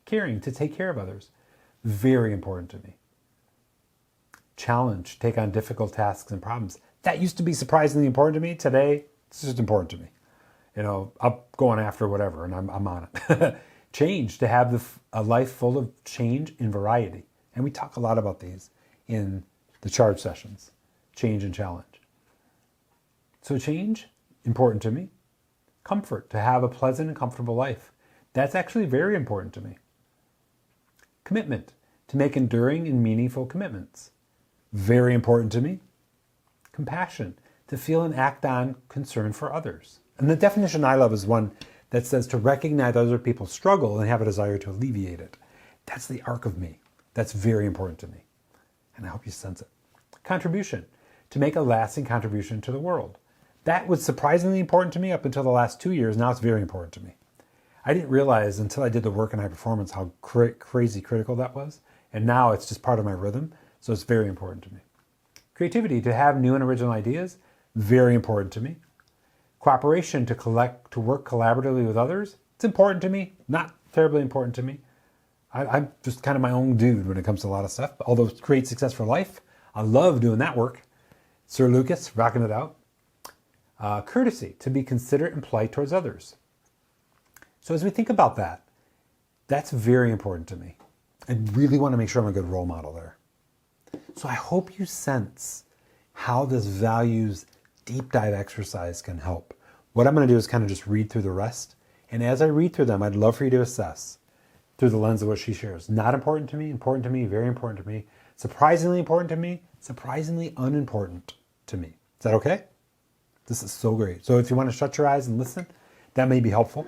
Caring, to take care of others. Very important to me. Challenge, take on difficult tasks and problems. That used to be surprisingly important to me. Today, it's just important to me. You know, I'm going after whatever, and I'm on it. Change, to have a life full of change and variety. And we talk a lot about these in the charge sessions. Change and challenge. So change, important to me. Comfort, to have a pleasant and comfortable life. That's actually very important to me. Commitment, to make enduring and meaningful commitments. Very important to me. Compassion, to feel and act on concern for others. And the definition I love is one that says to recognize other people's struggle and have a desire to alleviate it. That's the arc of me. That's very important to me. And I hope you sense it. Contribution, to make a lasting contribution to the world. That was surprisingly important to me up until the last 2 years. Now it's very important to me. I didn't realize until I did the work in high performance how crazy critical that was. And now it's just part of my rhythm. So it's very important to me. Creativity, to have new and original ideas. Very important to me. Cooperation, to work collaboratively with others. It's important to me. Not terribly important to me. I'm just kind of my own dude when it comes to a lot of stuff. Although it's create success for life, I love doing that work. Sir Lucas, rocking it out. Courtesy, to be considerate and polite towards others. So as we think about that, that's very important to me. I really want to make sure I'm a good role model there. So I hope you sense how this values deep dive exercise can help. What I'm going to do is kind of just read through the rest. And as I read through them, I'd love for you to assess through the lens of what she shares. Not important to me, very important to me, surprisingly important to me, surprisingly unimportant to me. Is that okay? This is so great. So if you want to shut your eyes and listen, that may be helpful.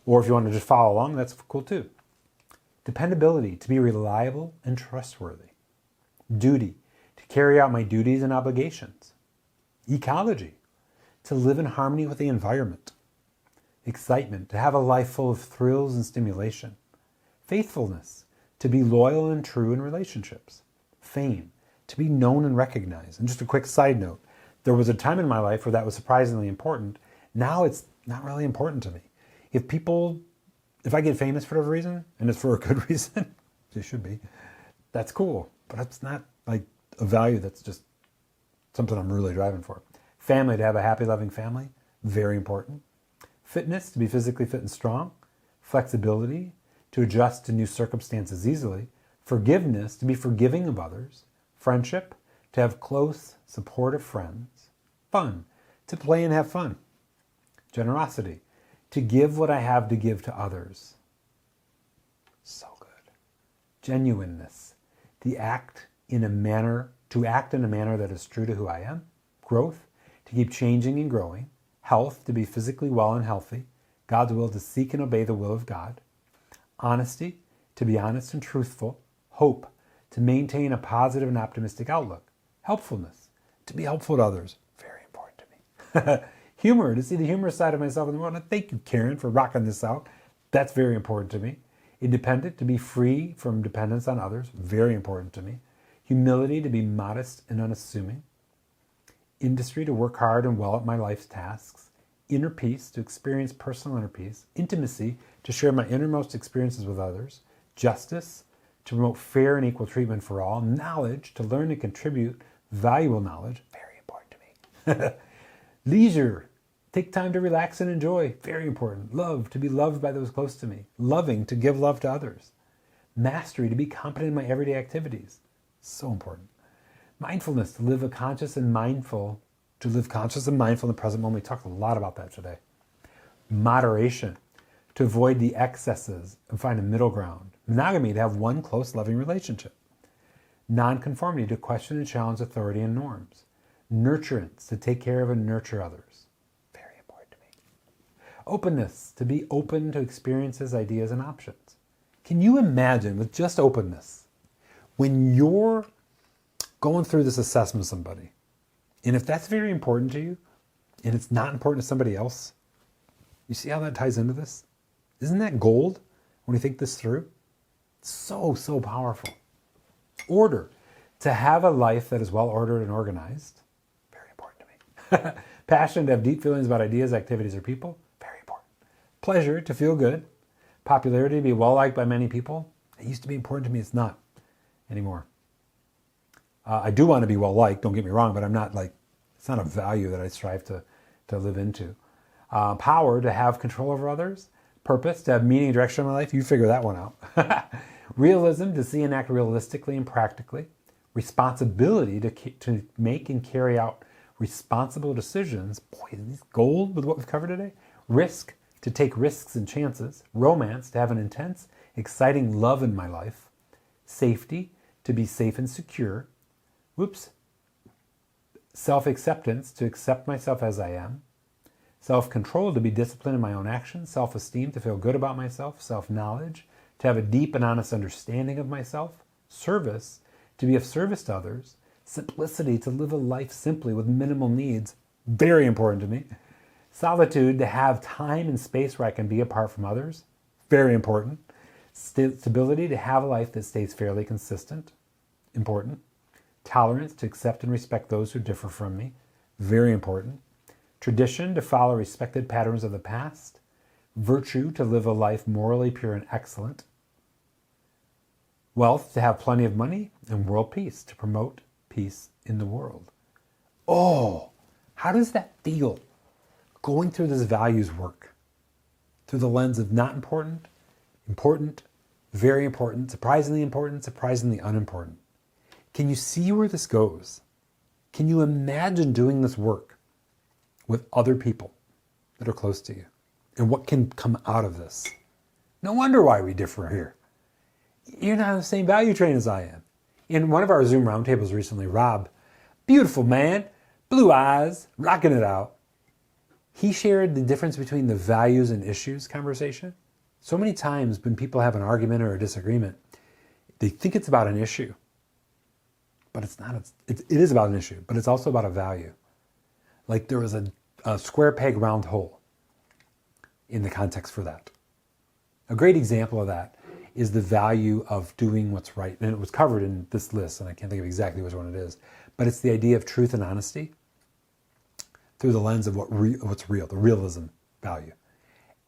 Or if you want to just follow along, that's cool too. Dependability, to be reliable and trustworthy. Duty, to carry out my duties and obligations. Ecology, to live in harmony with the environment. Excitement, to have a life full of thrills and stimulation. Faithfulness, to be loyal and true in relationships. Fame, to be known and recognized. And just a quick side note, there was a time in my life where that was surprisingly important. Now it's not really important to me. If I get famous for whatever reason, and it's for a good reason, it should be, that's cool. But it's not like a value that's just something I'm really driving for. Family, to have a happy, loving family, very important. Fitness, to be physically fit and strong. Flexibility, to adjust to new circumstances easily. Forgiveness, to be forgiving of others. Friendship, to have close, supportive friends. Fun, to play and have fun. Generosity, to give what I have to give to others. So good. Genuineness, to act in a manner that is true to who I am. Growth, to keep changing and growing. Health, to be physically well and healthy. God's will, to seek and obey the will of God. Honesty, to be honest and truthful. Hope, to maintain a positive and optimistic outlook. Helpfulness, to be helpful to others. Very important to me. Humor, to see the humorous side of myself in the world. And thank you, Karen, for rocking this out. That's very important to me. Independent, to be free from dependence on others. Very important to me. Humility, to be modest and unassuming. Industry, to work hard and well at my life's tasks. Inner peace, to experience personal inner peace. Intimacy, to share my innermost experiences with others. Justice, to promote fair and equal treatment for all. Knowledge, to learn and contribute valuable knowledge. Very important to me. Leisure, take time to relax and enjoy. Very important. Love, to be loved by those close to me. Loving, to give love to others. Mastery, to be competent in my everyday activities. So important. Mindfulness, to live conscious and mindful in the present moment. We talked a lot about that today. Moderation, to avoid the excesses and find a middle ground. Monogamy, to have one close, loving relationship. Nonconformity, to question and challenge authority and norms. Nurturance, to take care of and nurture others. Very important to me. Openness, to be open to experiences, ideas, and options. Can you imagine, with just openness, when you're going through this assessment with somebody, and if that's very important to you, and it's not important to somebody else, you see how that ties into this? Isn't that gold when you think this through? It's so, so powerful. Order, to have a life that is well ordered and organized. Very important to me. Passion, to have deep feelings about ideas, activities, or people. Very important. Pleasure, to feel good. Popularity, to be well liked by many people. It used to be important to me. It's not anymore. I do want to be well liked, don't get me wrong, but I'm not like, it's not a value that I strive to live into. Power, to have control over others. Purpose, to have meaning and direction in my life. You figure that one out. Realism, to see and act realistically and practically. Responsibility, to make and carry out responsible decisions. Boy, is this gold with what we've covered today. Risk, to take risks and chances. Romance, to have an intense, exciting love in my life. Safety, to be safe and secure. Whoops. Self-acceptance, to accept myself as I am. Self-control, to be disciplined in my own actions. Self-esteem, to feel good about myself. Self-knowledge, to have a deep and honest understanding of myself. Service, to be of service to others. Simplicity, to live a life simply with minimal needs. Very important to me. Solitude, to have time and space where I can be apart from others. Very important. Stability, to have a life that stays fairly consistent. Important. Tolerance, to accept and respect those who differ from me. Very important. Tradition, to follow respected patterns of the past. Virtue, to live a life morally pure and excellent. Wealth, to have plenty of money. And world peace, to promote peace in the world. Oh, how does that feel? Going through this values work through the lens of not important, important, very important, surprisingly unimportant. Can you see where this goes? Can you imagine doing this work with other people that are close to you? And what can come out of this? No wonder why we differ here. You're not on the same value train as I am. In one of our Zoom roundtables recently, Rob, beautiful man, blue eyes, rocking it out. He shared the difference between the values and issues conversation. So many times when people have an argument or a disagreement, they think it's about an issue. But it's not. It is about an issue, but it's also about a value. Like there was a square peg, round hole in the context for that. A great example of that is the value of doing what's right. And it was covered in this list, and I can't think of exactly which one it is. But it's the idea of truth and honesty through the lens of what's real, the realism value.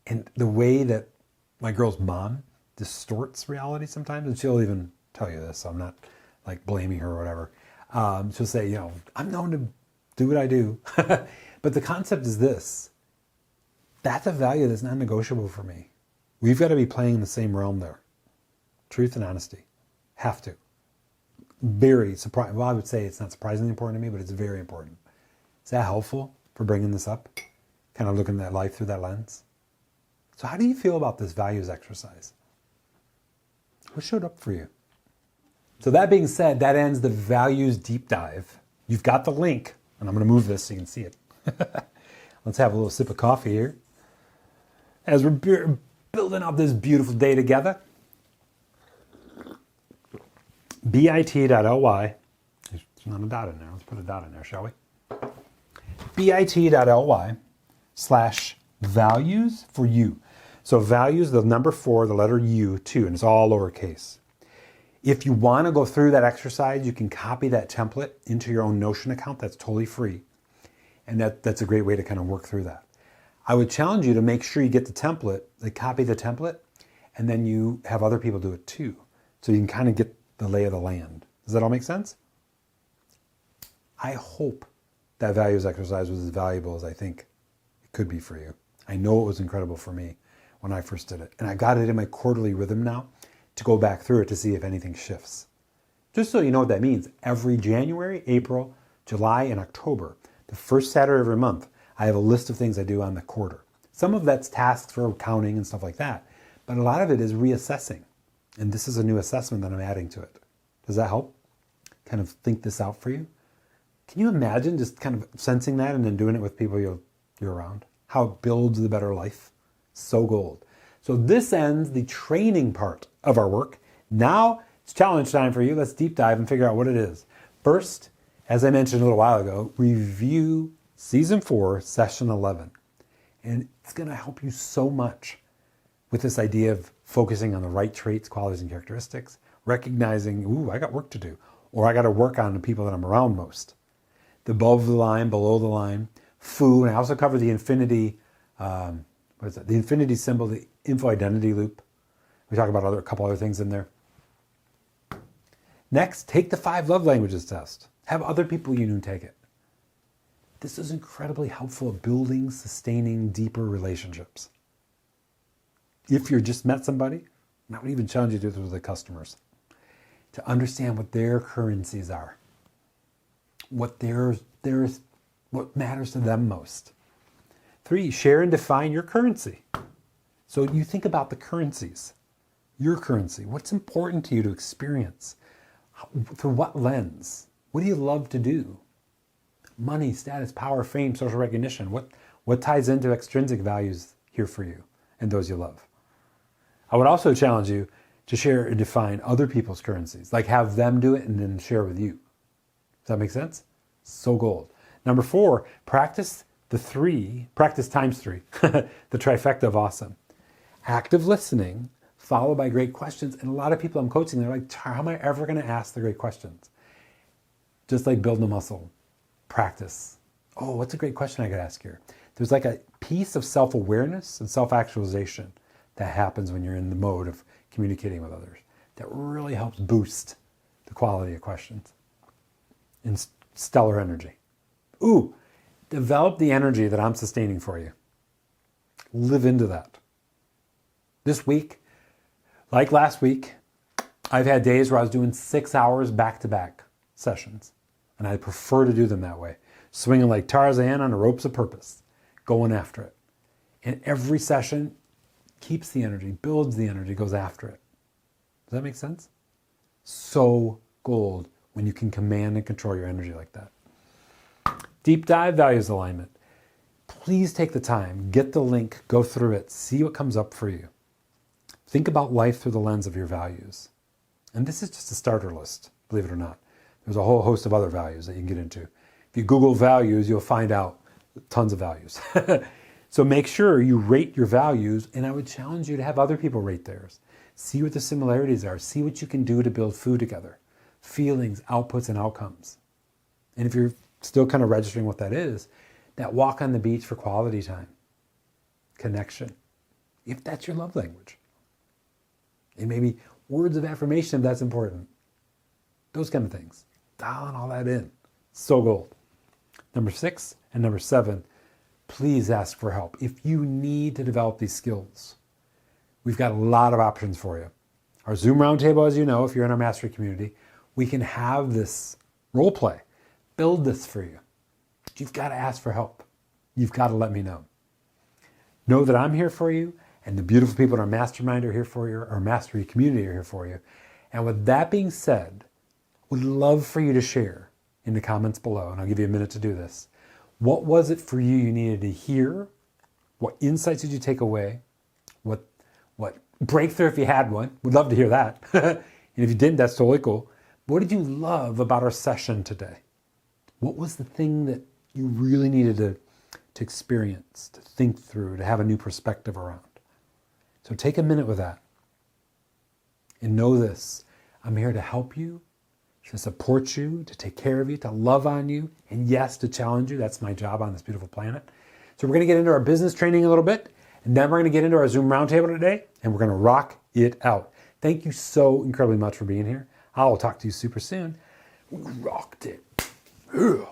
And the way that my girl's mom distorts reality sometimes, and she'll even tell you this, so I'm not like blaming her or whatever. She'll say, I'm known to do what I do. But the concept is this. That's a value that's not negotiable for me. We've got to be playing in the same realm there. Truth and honesty. Have to. Very surprising. Well, I would say it's not surprisingly important to me, but it's very important. Is that helpful for bringing this up? Kind of looking at life through that lens? So how do you feel about this values exercise? What showed up for you? So that being said, that ends the values deep dive. You've got the link, and I'm going to move this so you can see it. Let's have a little sip of coffee here. As we're building up this beautiful day together. bit.ly. There's not a dot in there. Let's put a dot in there, shall we? bit.ly/values for you. So values, the number 4, the letter U, 2, and it's all lowercase. If you want to go through that exercise, you can copy that template into your own Notion account. That's totally free. And that's a great way to kind of work through that. I would challenge you to make sure you get the template, like copy the template, and then you have other people do it too. So you can kind of get the lay of the land. Does that all make sense? I hope that values exercise was as valuable as I think it could be for you. I know it was incredible for me when I first did it. And I got it in my quarterly rhythm now to go back through it to see if anything shifts. Just so you know what that means, every January, April, July, and October, the first Saturday of every month, I have a list of things I do on the quarter. Some of that's tasks for accounting and stuff like that. But a lot of it is reassessing. And this is a new assessment that I'm adding to it. Does that help? Kind of think this out for you? Can you imagine just kind of sensing that and then doing it with people you're around? How it builds the better life? So gold. So this ends the training part of our work. Now it's challenge time for you. Let's deep dive and figure out what it is. First, as I mentioned a little while ago, review Season 4, Session 11. And it's going to help you so much with this idea of focusing on the right traits, qualities, and characteristics, recognizing, ooh, I got work to do, or I got to work on the people that I'm around most. The above the line, below the line, food. And I also cover the infinity, The infinity symbol, the info identity loop. We talk about a couple other things in there. Next, take the 5 love languages test. Have other people you know take it. This is incredibly helpful at building, sustaining deeper relationships. If you've just met somebody, I would even challenge you to do this with the customers. To understand what their currencies are. What matters to them most. 3, share and define your currency. So you think about the currencies. Your currency. What's important to you to experience? Through what lens? What do you love to do? Money, status, power, fame, social recognition. What ties into extrinsic values here for you and those you love? I would also challenge you to share and define other people's currencies. Like have them do it and then share with you. Does that make sense? So gold. Number 4, practice times 3, the trifecta of awesome. Active listening, followed by great questions. And a lot of people I'm coaching, they're like, how am I ever going to ask the great questions? Just like building a muscle. Practice. Oh, what's a great question I could ask here? There's like a piece of self-awareness and self-actualization that happens when you're in the mode of communicating with others. That really helps boost the quality of questions. And stellar energy. Ooh, develop the energy that I'm sustaining for you. Live into that. This week, like last week, I've had days where I was doing 6 hours back-to-back sessions. And I prefer to do them that way. Swinging like Tarzan on the ropes of purpose. Going after it. And every session keeps the energy, builds the energy, goes after it. Does that make sense? So gold when you can command and control your energy like that. Deep dive values alignment. Please take the time, get the link, go through it, see what comes up for you. Think about life through the lens of your values. And this is just a starter list, believe it or not. There's a whole host of other values that you can get into. If you Google values, you'll find out tons of values. So make sure you rate your values, and I would challenge you to have other people rate theirs. See what the similarities are. See what you can do to build food together. Feelings, outputs, and outcomes. And if you're still kind of registering what that is, that walk on the beach for quality time. Connection. If that's your love language. And maybe words of affirmation if that's important. Those kind of things. Dialing all that in. So gold. Number 6 and number 7, please ask for help. If you need to develop these skills, we've got a lot of options for you. Our Zoom roundtable, as you know, if you're in our mastery community, we can have this role play. Build this for you. But you've got to ask for help. You've got to let me know. Know that I'm here for you, and the beautiful people in our mastermind are here for you, our mastery community are here for you. And with that being said, would love for you to share in the comments below, and I'll give you a minute to do this. What was it for you needed to hear? What insights did you take away? What breakthrough, if you had one? Would love to hear that. And if you didn't, that's totally cool. What did you love about our session today? What was the thing that you really needed to experience, to think through, to have a new perspective around? So take a minute with that. And know this, I'm here to help you, to support you, to take care of you, to love on you, and yes, to challenge you. That's my job on this beautiful planet. So we're going to get into our business training a little bit, and then we're going to get into our Zoom roundtable today, and we're going to rock it out. Thank you so incredibly much for being here. I'll talk to you super soon. We rocked it. Yeah.